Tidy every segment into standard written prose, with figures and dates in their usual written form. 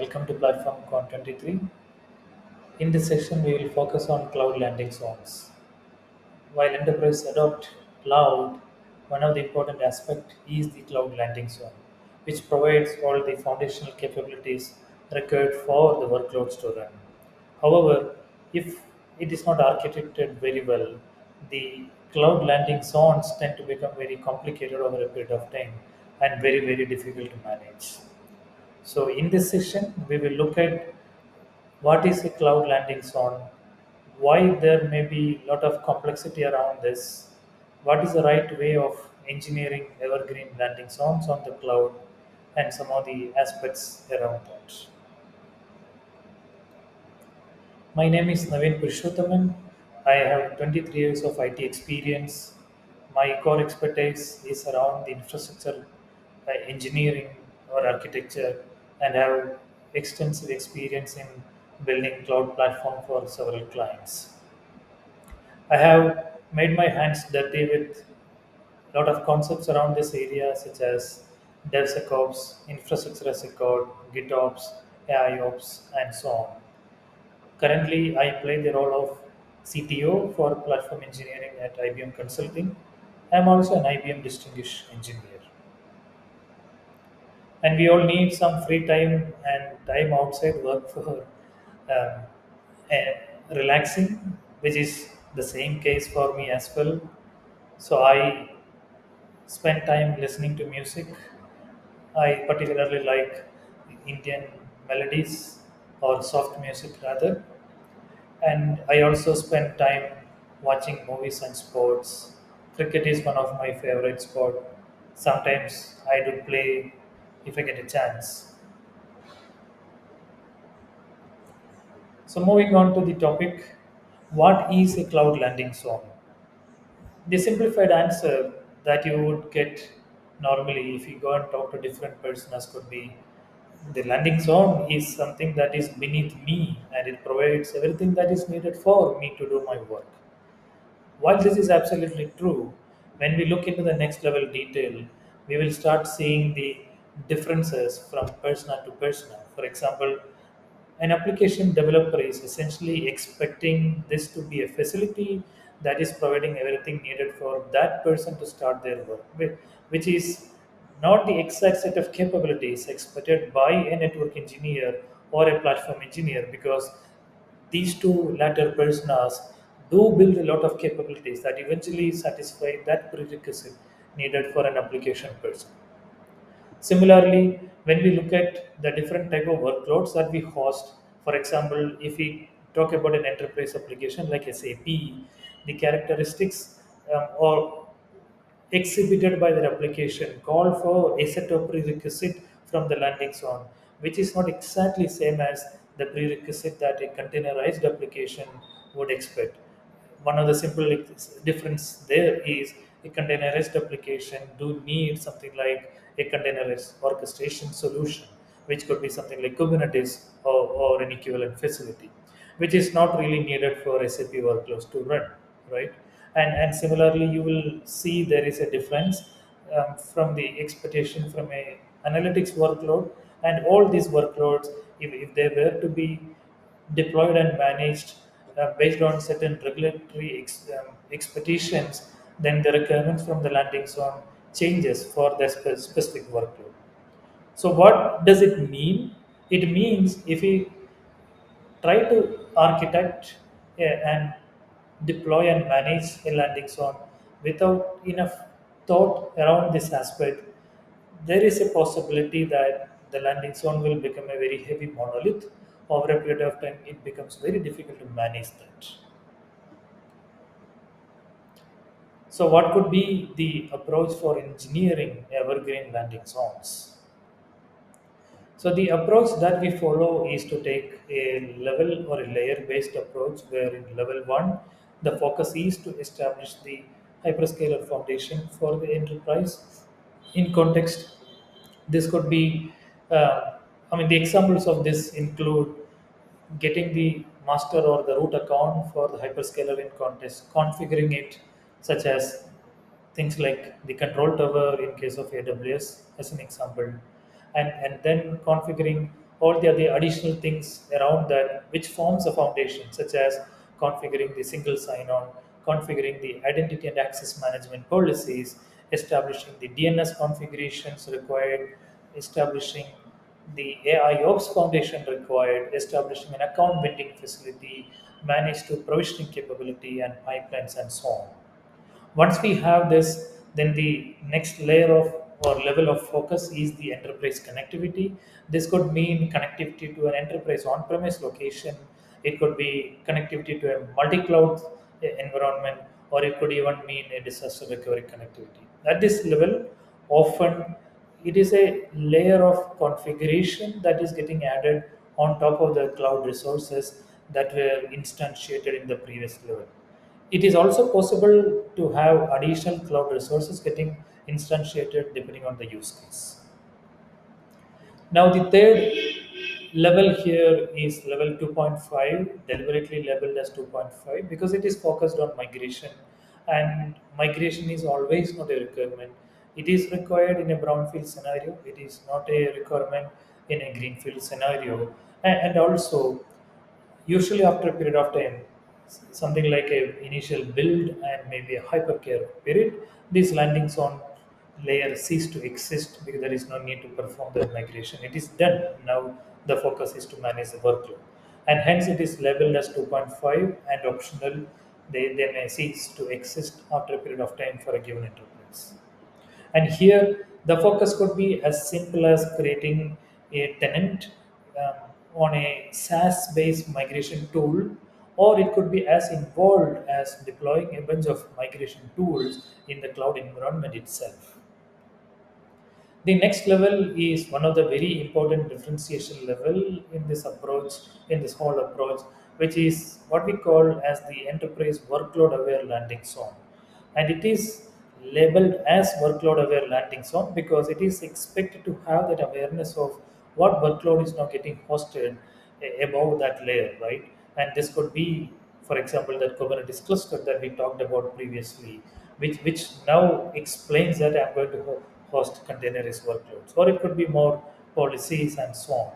welcome to PlatformCon 23. In this session, we will focus on cloud landing zones. While enterprise adopt cloud, one of the important aspects is the cloud landing zone, which provides all the foundational capabilities required for the workloads to run. However, if it is not architected very well, the cloud landing zones tend to become very complicated over a period of time and very difficult to manage. So in this session, we will look at what is a cloud landing zone, why there may be a lot of complexity around this, what is the right way of engineering evergreen landing zones on the cloud, and some of the aspects around that. My name is Naveen Purushothaman. I have 23 years of IT experience. My core expertise is around the infrastructure engineering or architecture and have extensive experience in building cloud platform for several clients. I have made my hands dirty with a lot of concepts around this area such as DevSecOps, infrastructure as a code, GitOps, AIOps, and so on. Currently, I play the role of CTO for platform engineering at IBM Consulting. I'm also an IBM Distinguished Engineer. And we all need some free time and time outside work for um, relaxing, which is the same case for me as well. So I spend time listening to music. I particularly like Indian melodies or soft music rather. And I also spend time watching movies and sports. Cricket is one of my favorite sport. Sometimes I do play if I get a chance. So moving on to the topic, what is a cloud landing zone? The simplified answer that you would get normally if you go and talk to different personas could be the landing zone is something that is beneath me and it provides everything that is needed for me to do my work. While this is absolutely true, when we look into the next level detail, we will start seeing the differences from persona to persona. For example, an application developer is essentially expecting this to be a facility that is providing everything needed for that person to start their work, which is not the exact set of capabilities expected by a network engineer or a platform engineer because these two latter personas do build a lot of capabilities that eventually satisfy that prerequisite needed for an application person. Similarly, when we look at the different type of workloads that we host, for example, if we talk about an enterprise application like SAP, the characteristics or exhibited by their application call for a set of prerequisite from the landing zone, which is not exactly same as the prerequisite that a containerized application would expect. One of the simple difference there is a containerized application do need something like a containerized orchestration solution, which could be something like Kubernetes or an equivalent facility, which is not really needed for SAP workloads to run, right? And similarly, you will see there is a difference from the expectation from a analytics workload and all these workloads, if they were to be deployed and managed based on certain regulatory expectations, then the requirements from the landing zone changes for the specific workload. So what does it mean? It means if we try to architect and deploy and manage a landing zone without enough thought around this aspect, there is a possibility that the landing zone will become a very heavy monolith. Over a period of time, it becomes very difficult to manage that. So, what could be the approach for engineering evergreen landing zones? So the approach that we follow is to take a level or a layer based approach where in level 1 the focus is to establish the hyperscaler foundation for the enterprise. In context, this could be, the examples of this include getting the master or the root account for the hyperscaler in context, configuring it such as things like the control tower in case of AWS as an example, and then configuring all the other additional things around that which forms a foundation, such as configuring the single sign-on, configuring the identity and access management policies, establishing the DNS configurations required, establishing the AI Ops foundation required, establishing an account building facility, manage to provisioning capability and pipelines and so on. Once we have this, then the next layer of or level of focus is the enterprise connectivity. This could mean connectivity to an enterprise on-premise location. It could be connectivity to a multi-cloud environment, or it could even mean a disaster recovery connectivity. At this level, often it is a layer of configuration that is getting added on top of the cloud resources that were instantiated in the previous level. It is also possible to have additional cloud resources getting instantiated depending on the use case. Now, the third level here is level 2.5, deliberately labeled as 2.5 because it is focused on migration, and migration is always not a requirement. It is required in a brownfield scenario, it is not a requirement in a greenfield scenario, and also usually after a period of time, something like a initial build and maybe a hypercare period, these landing zone layer cease to exist because there is no need to perform the migration. It is done. Now the focus is to manage the workload. And hence it is labeled as 2.5 and optional. They may cease to exist after a period of time for a given enterprise. And here, the focus could be as simple as creating a tenant um, on a SaaS based migration tool, or it could be as involved as deploying a bunch of migration tools in the cloud environment itself. The next level is one of the very important differentiation level in this approach, in this whole approach, which is what we call as the enterprise workload aware landing zone. And it is labeled as workload aware landing zone because it is expected to have that awareness of what workload is now getting hosted above that layer, right? And this could be, for example, that Kubernetes cluster that we talked about previously, which now explains that I'm going to host containerized workloads, or it could be more policies and so on.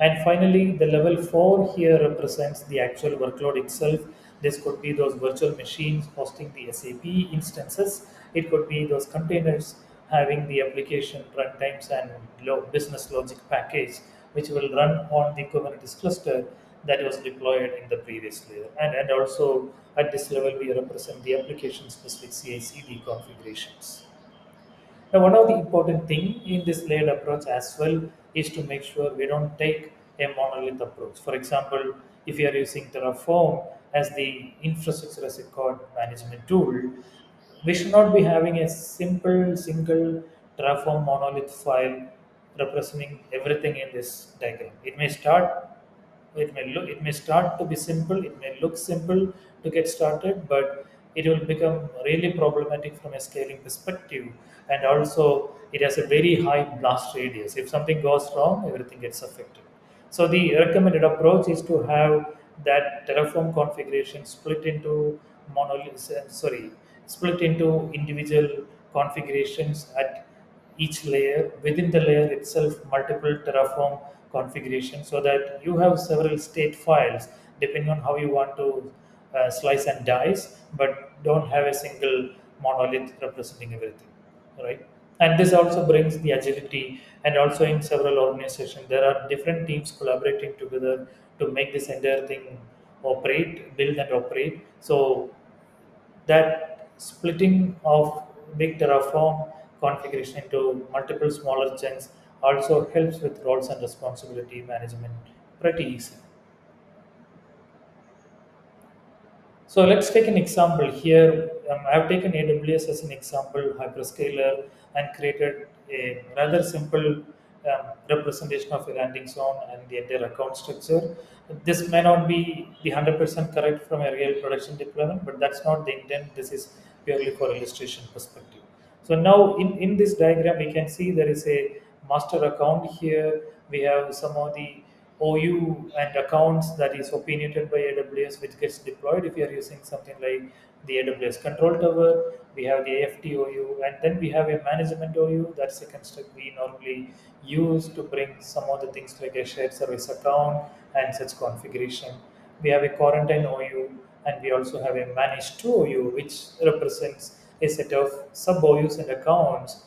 And finally, the level 4 here represents the actual workload itself. This could be those virtual machines hosting the SAP instances. It could be those containers having the application runtimes and business logic package, which will run on the Kubernetes cluster that was deployed in the previous layer. And also at this level, we represent the application specific CI/CD configurations. Now, one of the important thing in this layered approach as well is to make sure we don't take a monolith approach. For example, if you are using Terraform as the infrastructure as a code management tool, we should not be having a simple single Terraform monolith file representing everything in this diagram. It may start to be simple, it may look simple to get started, but it will become really problematic from a scaling perspective, and also it has a very high blast radius. If something goes wrong, everything gets affected. So the recommended approach is to have that Terraform configuration split into individual configurations at each layer, within the layer itself multiple Terraform configurations, so that you have several state files depending on how you want to slice and dice, but don't have a single monolith representing everything, right? And this also brings the agility, and also in several organizations there are different teams collaborating together to make this entire thing build and operate. So that splitting of big Terraform configuration into multiple smaller chunks also helps with roles and responsibility management pretty easy. So let's take an example here. I've taken AWS as an example, hyperscaler, and created a rather simple representation of a landing zone and the entire account structure. This may not be the 100% correct from a real production deployment, but that's not the intent. This is purely for illustration perspective. So now in this diagram, we can see there is a master account here. We have some of the OU and accounts that is opinionated by AWS, which gets deployed if you are using something like the AWS Control Tower, we have the AFT OU, and then we have a management OU. That's the construct we normally use to bring some of the things like a shared service account and such configuration. We have a quarantine OU, and we also have a managed 2 OU, which represents a set of sub OUs and accounts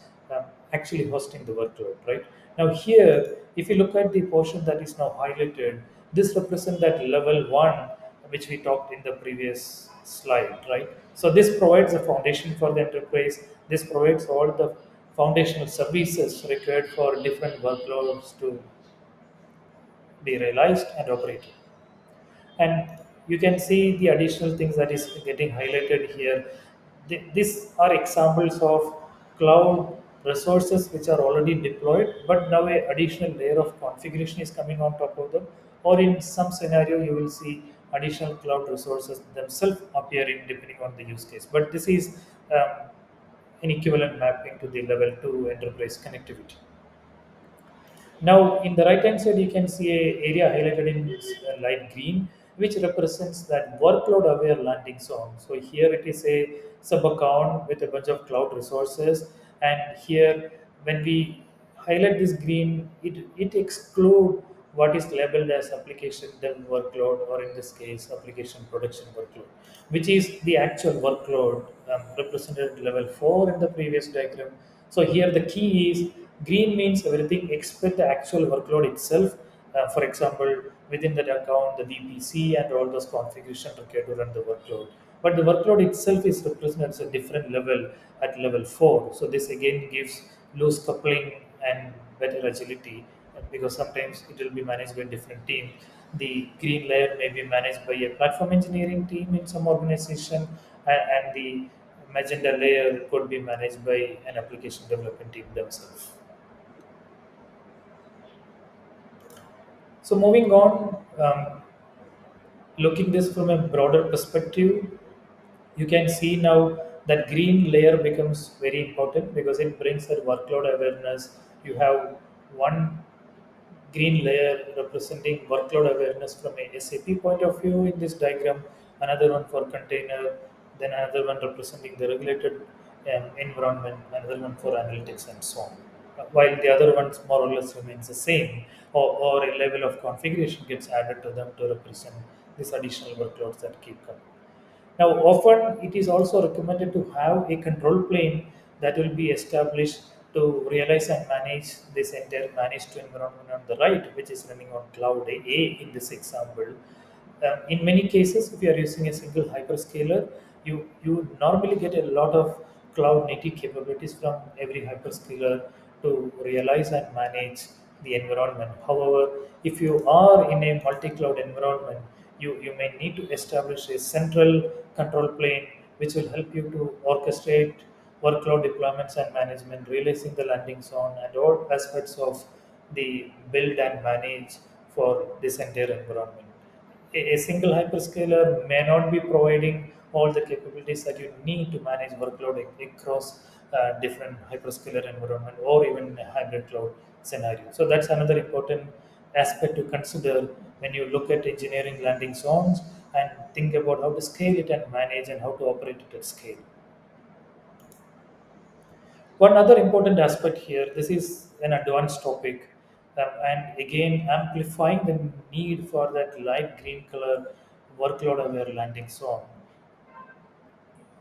actually hosting the workload, right? Now here, if you look at the portion that is now highlighted, this represents that level 1, which we talked in the previous slide, right? So this provides a foundation for the enterprise. This provides all the foundational services required for different workloads to be realized and operated. And you can see the additional things that is getting highlighted here. These are examples of cloud resources which are already deployed, but now a additional layer of configuration is coming on top of them. Or in some scenario, you will see additional cloud resources themselves appearing depending on the use case. But this is an equivalent mapping to the level 2 enterprise connectivity. Now, in the right hand side, you can see a area highlighted in light green, which represents that workload-aware landing zone. So here it is a sub-account with a bunch of cloud resources, and here when we highlight this green, it exclude what is labeled as application dev workload, or in this case, application production workload, which is the actual workload represented at level 4 in the previous diagram. So here the key is green means everything except the actual workload itself. For example, within that account, the VPC and all those configuration required to run the workload. But the workload itself is represented as a different level at level 4. So this again gives loose coupling and better agility, because sometimes it will be managed by different team. The green layer may be managed by a platform engineering team in some organization, and the magenta layer could be managed by an application development team themselves. So moving on, looking this from a broader perspective, you can see now that green layer becomes very important because it brings that workload awareness. You have one green layer representing workload awareness from a SAP point of view in this diagram, another one for container, then another one representing the regulated environment, another one for analytics and so on. While the other ones more or less remains the same, or a level of configuration gets added to them to represent these additional workloads that keep coming. Now, often it is also recommended to have a control plane that will be established to realize and manage this entire managed environment on the right, which is running on cloud A in this example. In many cases, if you are using a single hyperscaler, you normally get a lot of cloud native capabilities from every hyperscaler to realize and manage the environment. However, if you are in a multi-cloud environment, you may need to establish a central control plane which will help you to orchestrate workload deployments and management, realizing the landing zone and all aspects of the build and manage for this entire environment. A single hyperscaler may not be providing all the capabilities that you need to manage workload across different hyperscaler environment or even a hybrid cloud scenario. So that's another important aspect to consider when you look at engineering landing zones and think about how to scale it and manage and how to operate it at scale. One other important aspect here, this is an advanced topic, and again amplifying the need for that light green color workload aware landing zone.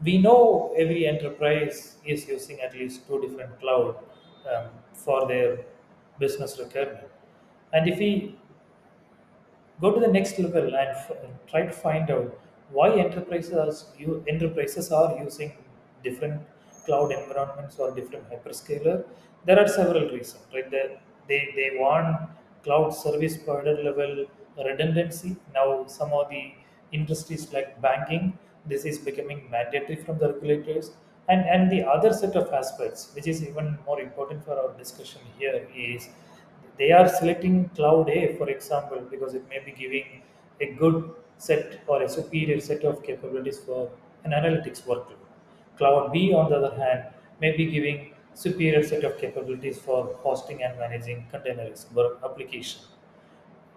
We know every enterprise is using at least two different cloud for their business requirement. And if we go to the next level and try to find out why enterprises are using different cloud environments or different hyperscaler. There are several reasons, right? They want cloud service provider level redundancy. Now some of the industries like banking, this is becoming mandatory from the regulators. And the other set of aspects, which is even more important for our discussion here, is they are selecting cloud A, for example, because it may be giving a good set or a superior set of capabilities for an analytics workload. Cloud B, on the other hand, may be giving superior set of capabilities for hosting and managing containers work application.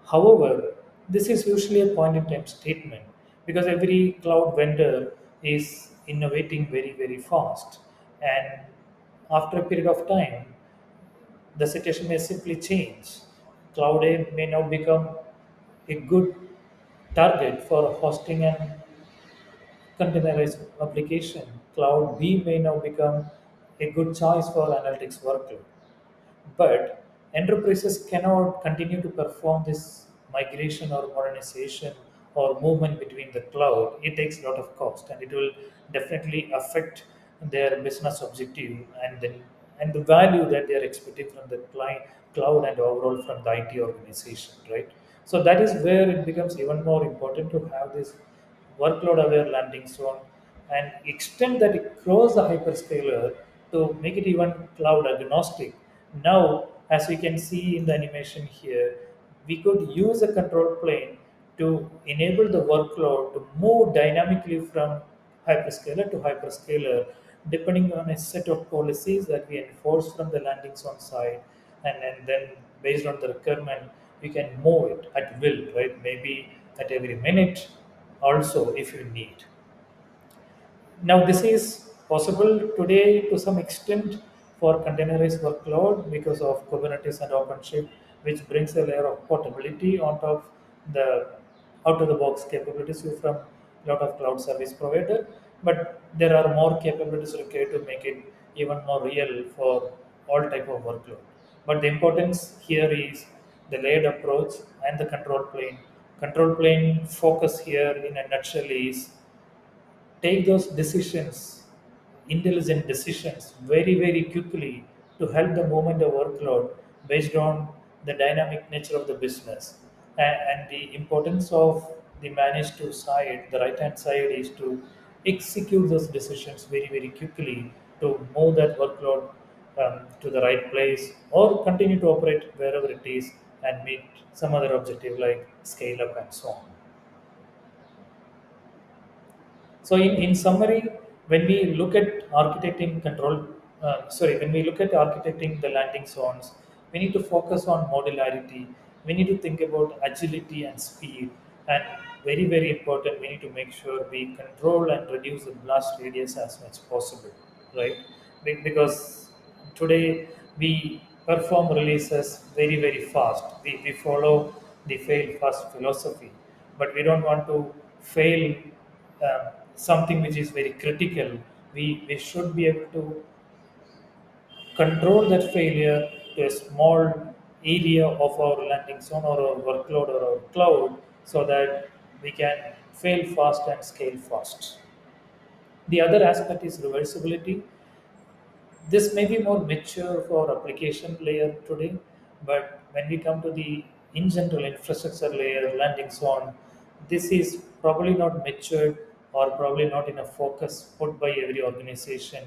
However, this is usually a point in time statement because every cloud vendor is innovating very, very fast. And after a period of time, the situation may simply change. Cloud A may now become a good target for hosting and containerized application. Cloud B may now become a good choice for analytics workload. But enterprises cannot continue to perform this migration or modernization or movement between the cloud. It takes a lot of cost and it will definitely affect their business objective and the value that they are expecting from the client cloud and overall from the IT organization, right? So that is where it becomes even more important to have this workload aware landing zone and extend that across the hyperscaler to make it even cloud agnostic. Now, as we can see in the animation here, we could use a control plane to enable the workload to move dynamically from hyperscaler to hyperscaler depending on a set of policies that we enforce from the landing zone side, and then based on the requirement we can move it at will, right? Maybe at every minute also if you need. Now, this is possible today to some extent for containerized workload because of Kubernetes and OpenShift, which brings a layer of portability on top the out-of-the-box capabilities from a lot of cloud service provider. But there are more capabilities required to make it even more real for all type of workload. But the importance here is the layered approach and the control plane. Control plane focus here in a nutshell is take those decisions, intelligent decisions, very, very quickly to help the movement of workload based on the dynamic nature of the business. And the importance of the managed to side, the right hand side is to execute those decisions very, very quickly to move that workload to the right place or continue to operate wherever it is and meet some other objective like scale up and so on. So, in summary, when we look at architecting control, when we look at architecting the landing zones, we need to focus on modularity. We need to think about agility and speed. And very, very important, we need to make sure we control and reduce the blast radius as much possible, right? Because today we perform releases very, very fast. We follow the fail fast philosophy, but we don't want to fail something which is very critical. We should be able to control that failure to a small area of our landing zone or our workload or our cloud so that we can fail fast and scale fast. The other aspect is reversibility. This may be more mature for application layer today, but when we come to the in general infrastructure layer landing zone, this is probably not matured or probably not enough focus put by every organization.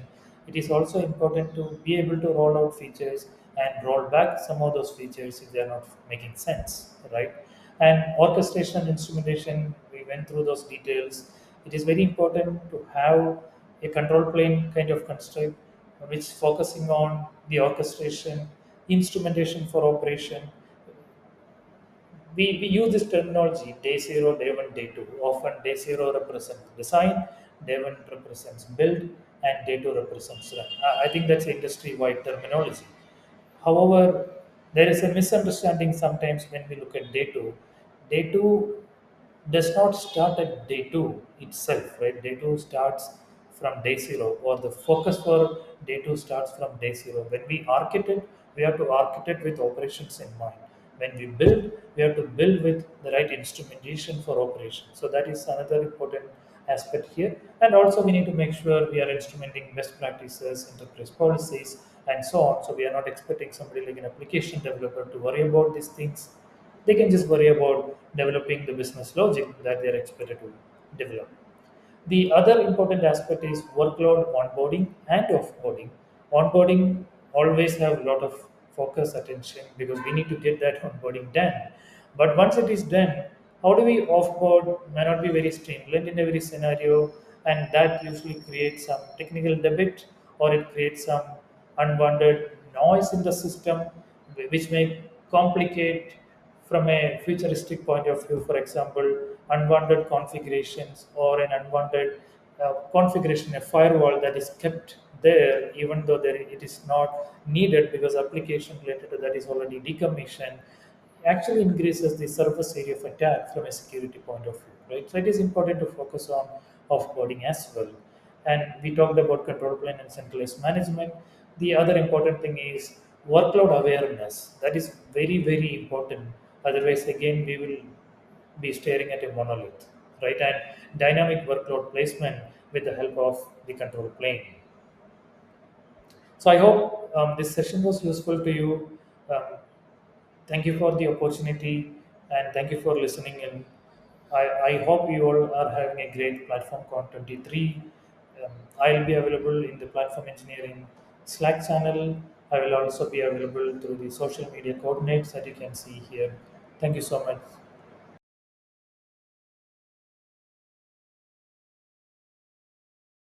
It is also important to be able to roll out features and roll back some of those features if they are not making sense, right? And orchestration and instrumentation, we went through those details. It is very important to have a control plane kind of construct which focusing on the orchestration, instrumentation for operation. We use this terminology day zero, day one, day two. Often day zero represents design, day one represents build, and day two represents run. I think that's industry wide terminology. However, there is a misunderstanding sometimes when we look at day two. Day two does not start at day two itself, right? Day two starts from day zero, or the focus for day two starts from day zero. When we architect, we have to architect with operations in mind. When we build, we have to build with the right instrumentation for operation. So that is another important aspect here. And also, we need to make sure we are instrumenting best practices, enterprise policies, and so on. So we are not expecting somebody like an application developer to worry about these things. They can just worry about developing the business logic that they are expected to develop. The other important aspect is workload onboarding and offboarding. Onboarding always have a lot of focus attention because we need to get that onboarding done. But once it is done, how do we offboard may not be very streamlined in every scenario, and that usually creates some technical debit or it creates some unwanted noise in the system, which may complicate from a futuristic point of view, for example, unwanted configurations or an unwanted configuration, a firewall that is kept there, even though it is not needed because application related to that is already decommissioned, actually increases the surface area of attack from a security point of view, right? So it is important to focus on offboarding as well. And we talked about control plane and centralized management. The other important thing is workload awareness. That is very, very important. Otherwise, again, we will be staring at a monolith, right? And dynamic workload placement with the help of the control plane. So I hope this session was useful to you. Thank you for the opportunity and thank you for listening in. I hope you all are having a great PlatformCon 23. I'll be available in the Platform Engineering Slack channel. I will also be available through the social media coordinates that you can see here. Thank you so much.